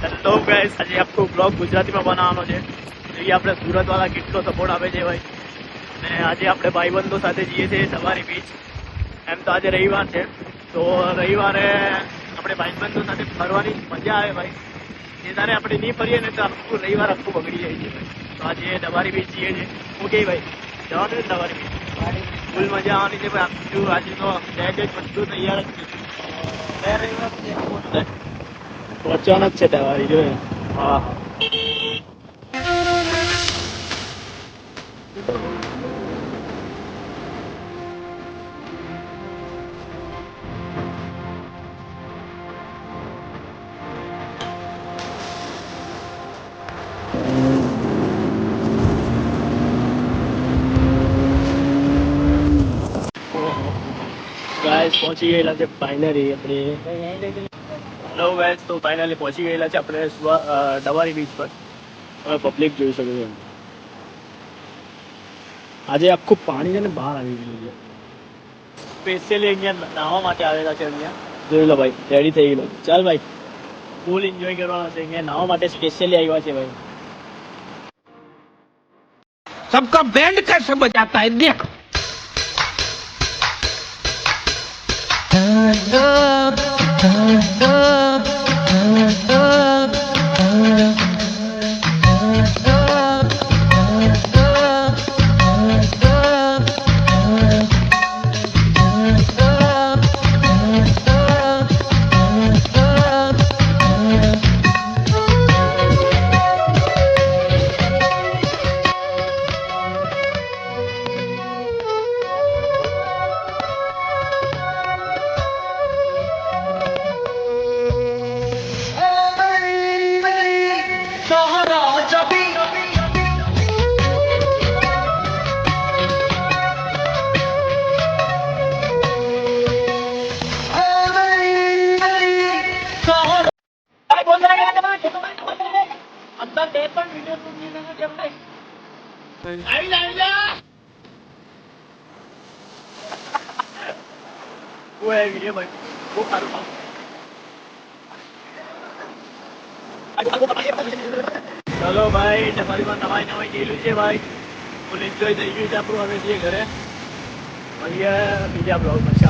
Hello guys, આજે આખો blog ગુજરાતીમાં બનાવવાનો છે. જોઈએ આપણે સુરત વાળા કેટલો સપોર્ટ આપે છે ભાઈ. અને આજે આપણે ભાઈબંધો સાથે જઈએ છીએ સવારી બીચ. એમ તો આજે રવિવાર છે, તો રવિવારે આપણે ભાઈબંધો સાથે ફરવાની મજા આવે ભાઈ. એ તારે આપણે નહીં ફરીએ ને તો આખું રવિવાર આખું બગડી જાય છે ભાઈ. તો આજે દવારી બીચ જઈએ છીએ. ઓકે ભાઈ, જવાનું છે દવારી બીચ. ફૂલ મજા આવવાની છે ભાઈ. આખું આજે તો બેગ જ બધું તૈયાર જ છે. બે રવિવાર પહોંચવાના જ છે દવારી જોઈએ. હા, ગાઈસ પહોંચી ગયેલા છે ફાઇનલી આપણે. હેલો ગાઈસ, તો ફાઇનલી પહોંચી ગયેલા છે આપણે દવારી બીચ પર. હવે પબ્લિક જોઈ શકે છે. આજે આખું પાણી છે ને બહાર આવી ગયું છે. સ્પેશિયલી અહીંયા નાહવા માટે આવેલા છે. અહીંયા જોઈ લો ભાઈ, રેડી થઈ ગયેલો. ચાલ ભાઈ, ફૂલ એન્જોય કરવાનો છે. અહીંયા નાહવા માટે સ્પેશિયલી આવ્યા છે ભાઈ. सबका बैंड कैसे बजाता है देख। ચલો ભાઈ, દવારીમાં નવાઈ ગયેલું છે ભાઈ. ફૂલ એન્જોય થઈ ગયું છે આપણું. હવે જઈએ ઘરે. મળીએ બીજા બ્લોગમાં.